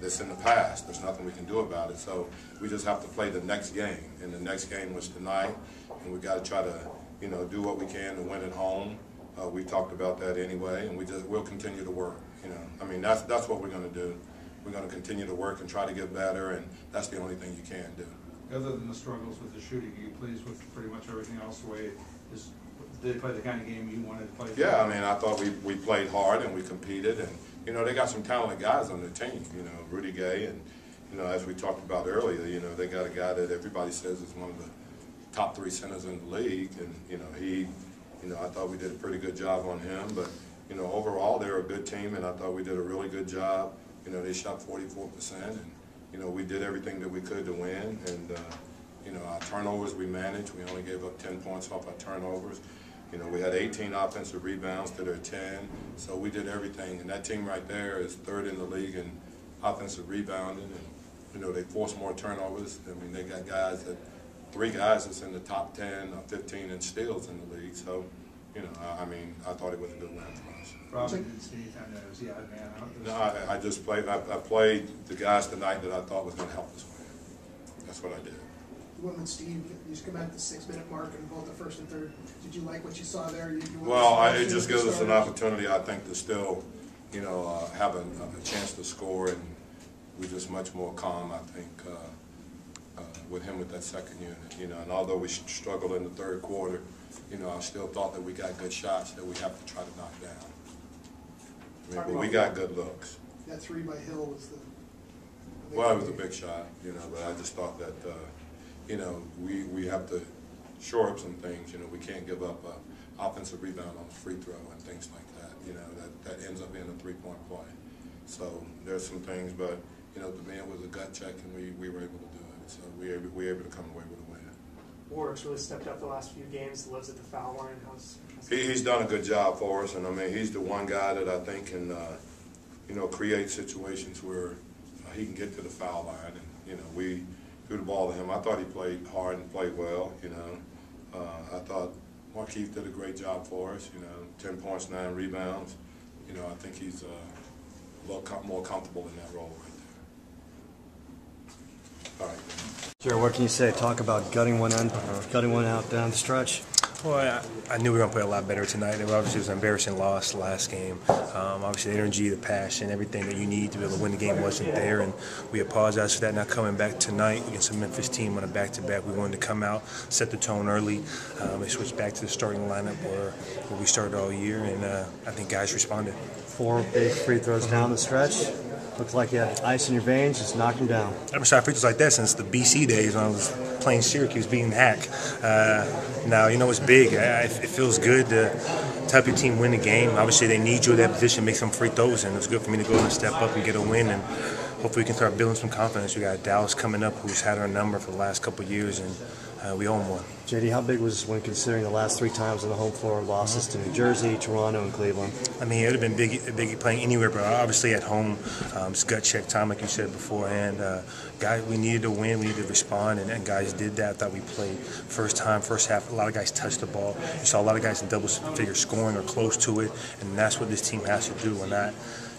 it's in the past. There's nothing we can do about it. So we just have to play the next game, and the next game was tonight, and we got to try to, do what we can to win at home. We talked about that anyway, and we'll continue to work. I mean, that's what we're going to do. We're going to continue to work and try to get better, and that's the only thing you can do. Other than the struggles with the shooting, are you pleased with pretty much everything else? The way did they play the kind of game you wanted to play? Yeah, I mean, I thought we played hard and we competed, and they got some talented guys on their team. Rudy Gay, and as we talked about earlier, they got a guy that everybody says is one of the top 3 centers in the league, and I thought we did a pretty good job on him. But overall, they're a good team, and I thought we did a really good job. They shot 44%, and we did everything that we could to win. And our turnovers we managed. We only gave up 10 points off our turnovers. We had 18 offensive rebounds to their 10, so we did everything. And that team right there is 3rd in the league in offensive rebounding, and they force more turnovers. I mean, they got guys 3 guys that's in the top 10 or 15 in steals in the league. So, I mean, I thought it was a good win for us. Robin didn't see anything that was man. No, I just played. I played the guys tonight that I thought was going to help us win. That's what I did. You went with Steve. You just come at the 6-minute mark in both the first and third. Did you like what you saw there? Well, it just gives us an opportunity, I think, to still, have a chance to score, and we're just much more calm, I think, with him with that second unit. And although we struggled in the third quarter, I still thought that we got good shots that we have to try to knock down. I mean, but we got good looks. That 3 by Hill was the. Well, it was a big shot, but I just thought that, we have to shore up some things. We can't give up an offensive rebound on a free throw and things like that. That ends up being a 3-point play. So there's some things, but, the man was a gut check, and we were able to do it. So we were able to come away with a win. Warwick's really stepped up the last few games, lives at the foul line. He's done a good job for us, and I mean, he's the one guy that I think can, create situations where he can get to the foul line, and we threw the ball to him. I thought he played hard and played well. I thought Markeith did a great job for us. 10 points, 9 rebounds. I think he's a little more comfortable in that role right there. All right. Jared, what can you say? Talk about gutting one out down the stretch. Well, I knew we were going to play a lot better tonight. Obviously, it was an embarrassing loss last game. Obviously, the energy, the passion, everything that you need to be able to win the game wasn't there, and we apologize for that. Now coming back tonight against a Memphis team on a back-to-back, we wanted to come out, set the tone early. We switched back to the starting lineup where we started all year, and I think guys responded. 4 big free throws down the stretch. Looked like you had ice in your veins, just knocked them down. I've been shot free throws like that since the BC days when I was playing Syracuse, beating Hack. Now, it's big. It feels good to help your team win the game. Obviously, they need you at that position, make some free throws, and it's good for me to go and step up and get a win. And hopefully we can start building some confidence. We got Dallas coming up, who's had our number for the last couple of years, and we own one. JD, how big was when considering the last 3 times on the home floor losses to New Jersey, Toronto, and Cleveland? I mean, it would have been big playing anywhere, but obviously at home, it's gut check time, like you said beforehand. Guys, we needed to win, we needed to respond, and guys did that. I thought we played first half. A lot of guys touched the ball. You saw a lot of guys in double-figure scoring or close to it, and that's what this team has to do. We're not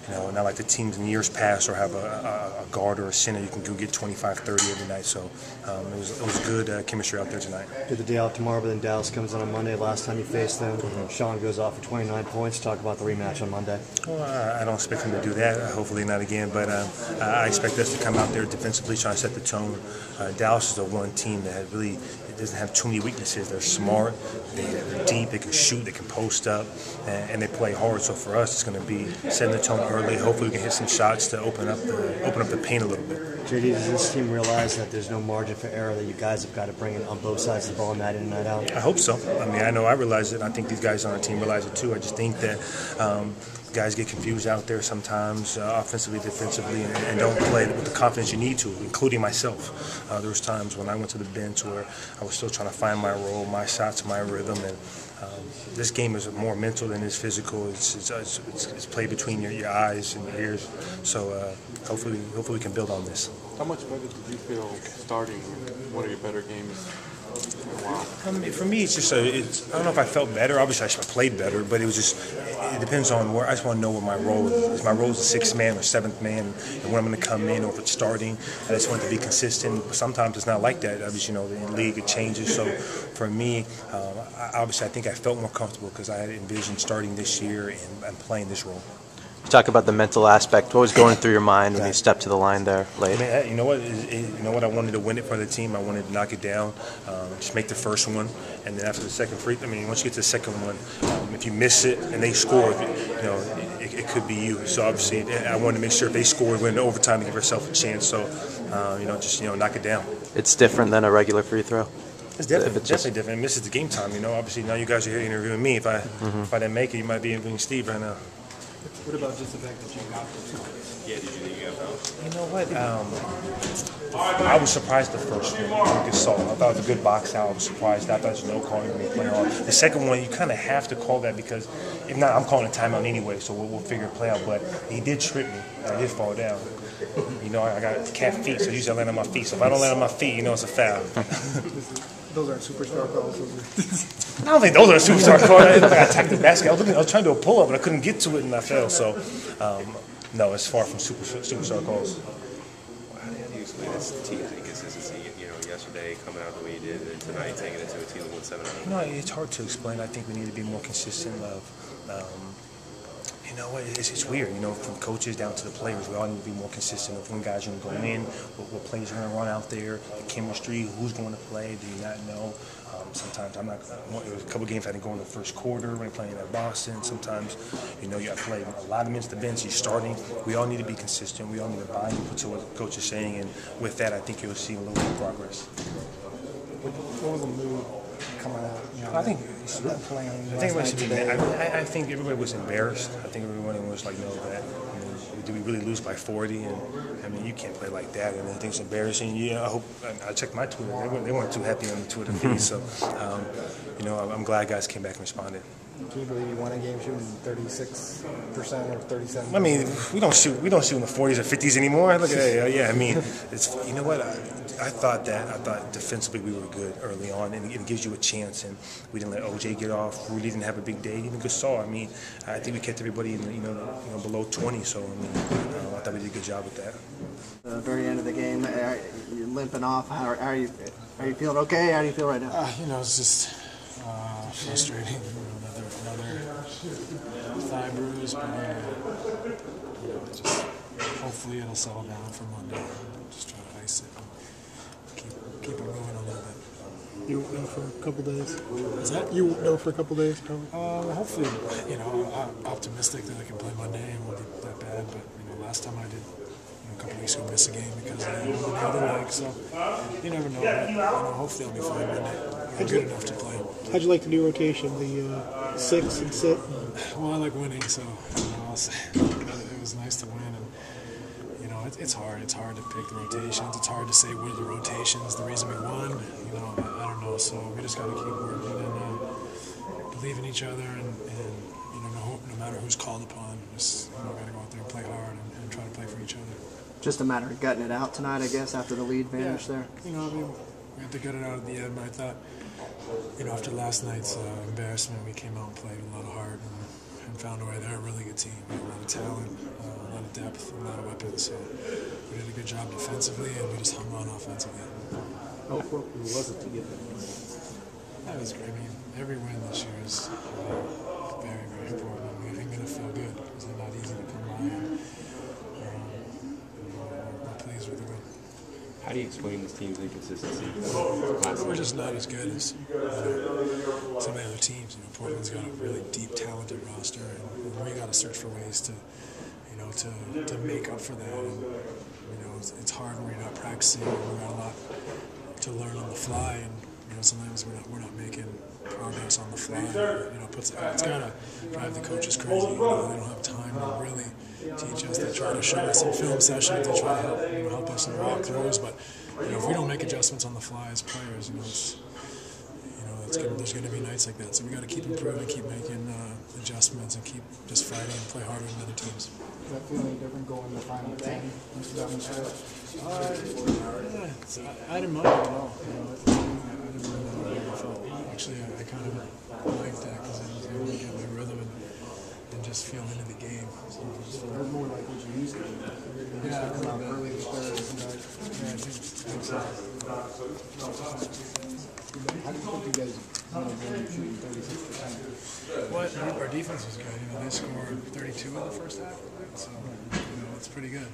not like the teams in years past or have a guard or a center you can go get 25, 30 every night. So it was good chemistry out there tonight. Did the day out tomorrow, but then Dallas comes in on Monday. Last time you faced them, Sean goes off for 29 points. Talk about the rematch on Monday. Well, I don't expect him to do that. Hopefully not again. But I expect us to come out there defensively, trying to set the tone. Dallas is a one team that really doesn't have too many weaknesses. They're smart, they're deep, they can shoot, they can post up, and they play hard. So for us, it's going to be setting the tone early. Hopefully we can hit some shots to open up the paint a little bit. JD, does this team realize that there's no margin for error, that you guys have got to bring it on both sides of the ball, night in and night out? I hope so. I mean, I know I realize it, and I think these guys on our team realize it too. I just think that guys get confused out there sometimes, offensively, defensively, and don't play with the confidence you need to, including myself. There was times when I went to the bench where I was still trying to find my role, my shots, my rhythm, and this game is more mental than it is physical. It's played between your eyes and your ears. So hopefully we can build on this. How much better did you feel starting one of your better games I mean, for me, it's just I don't know if I felt better. Obviously, I should have played better, but it was just, it depends on where. I just want to know what my role is. My role is a sixth man or seventh man, and when I'm going to come in, or if it's starting. I just want it to be consistent. But sometimes it's not like that. Obviously, you know, in the league it changes. So for me, obviously, I think I felt more comfortable because I had envisioned starting this year and playing this role. You talk about the mental aspect. What was going through your mind when you stepped to the line there late? I mean, you know what? I wanted to win it for the team. I wanted to knock it down, just make the first one, and then after the second free. I mean, once you get to the second one, if you miss it and they score, you know, it could be you. So obviously, I wanted to make sure if they scored, win overtime, to give yourself a chance. So, you know, just knock it down. It's different than a regular free throw. It's definitely different. It misses the game time. You know, obviously now you guys are here interviewing me. If I didn't make it, you might be interviewing Steve right now. What about just the fact that you got those? Yeah, did you think you got those? You know what? I was surprised the first one. I thought it was a good box out. I was surprised. I thought there was no calling when we play on. The second one, you kind of have to call that because if not, I'm calling a timeout anyway, so we'll figure a play out. But he did trip me. I did fall down. You know, I got cat feet, so usually I land on my feet. So if I don't land on my feet, you know it's a foul. Those aren't superstar calls. I don't think those are superstar calls. I attacked the basket. I was trying to do a pull-up, but I couldn't get to it, and I fell. So, no, it's far from superstar calls. How do you explain this team's inconsistency? You know, yesterday coming out the way you did, and tonight taking it to a team that won 7-0. You know, it's hard to explain. I think we need to be more consistent. You know what? It's weird. You know, from coaches down to the players, we all need to be more consistent. If one guy's going to go in, what plays are going to run out there, the chemistry, who's going to play, do you not know? Sometimes I'm not. There was a couple games I didn't go in the first quarter when I'm playing at Boston. Sometimes, you know, you got to play a lot of minutes to the bench. You're starting. We all need to be consistent. We all need to buy into what the coach is saying, and with that, I think you'll see a little bit of progress. What was the mood coming out? You know, I think playing. I think everybody was embarrassed. I think everybody was like, no, that. Did we really lose by 40? And I mean, you can't play like that. And I think it's embarrassing. Yeah, I hope. I checked my Twitter. They weren't too happy on the Twitter feed. So, you know, I'm glad guys came back and responded. Can you believe you won a game shooting 36% or 37%? I mean, we don't shoot in the 40s or 50s anymore. Look at that. Yeah, I mean, it's, you know what? I thought defensively we were good early on, and it gives you a chance. And we didn't let OJ get off. Rudy didn't have a big day. Even Gasol. I mean, I think we kept everybody in the, below 20. So I mean, I thought we did a good job with that. The very end of the game, you're limping off. How are you? Are you feeling okay? How do you feel right now? You know, it's just frustrating. Another thigh bruise, but you know, just hopefully it'll settle down for Monday. Just try to ice it and keep it moving a little bit. You won't know for a couple days. Is that? You won't know for a couple days, probably. Hopefully, you know, I'm optimistic that I can play Monday and won't be that bad. But you know, last time I did, a couple weeks ago, miss a game because of the other leg. So you never know. But, you know, hopefully I'll be fine Monday. I'm good enough to play. How'd you like the new rotation, the 6 and sit? Well, I like winning, so you know, I'll say it was nice to win. And you know, it's hard. It's hard to pick the rotations. It's hard to say what are the rotations, the reason we won. You know, I don't know. So we just got to keep working and believe in each other, and you know, no matter who's called upon, just got to go out there and play hard and try to play for each other. Just a matter of gutting it out tonight, I guess, after the lead vanished there. You know, I mean, we had to gut it out at the end, but I thought, you know, after last night's embarrassment, we came out and played a lot of heart and found a way. They're a really good team. We have a lot of talent, a lot of depth, a lot of weapons. So we did a good job defensively, and we just hung on offensively. How important was it to get that win? That was great. I mean, every win this year is very, very important. I mean, I'm going to feel good because they're not easy to come by. And, we're pleased with the win. How do you explain this team's inconsistency? We're just not as good as some of the other teams. You know, Portland's got a really deep, talented roster, and we got to search for ways to, you know, to make up for that. And you know, it's hard when you're not practicing. We got a lot to learn on the fly, and you know, sometimes we're not making progress on the fly. You know, it's gotta drive the coaches crazy. You know, they don't have time to really teach us. They try to show us in film sessions. They try to help us in walkthroughs. But you know, if we don't make adjustments on the fly as players, you know, there's going to be nights like that. So we got to keep improving, keep making adjustments, and keep just fighting and play harder than other teams. Does that feel any different going the final 10 into that stretch? I didn't mind at all. You know, I didn't mind kind of like that because I was able to get my rhythm and just feel into the game. So They're more like what you used to. Yeah, Come out early the third. I think so. How do you think you guys shooting 36%? Well, our defense was good. You know, they scored 32 in the first half, so you know it's pretty good.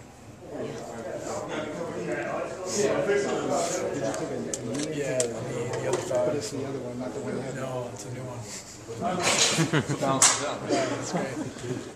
Yeah, the other five. But it's the other one, not the one you had. No, it's a new one. Balances out. Yeah, that's great.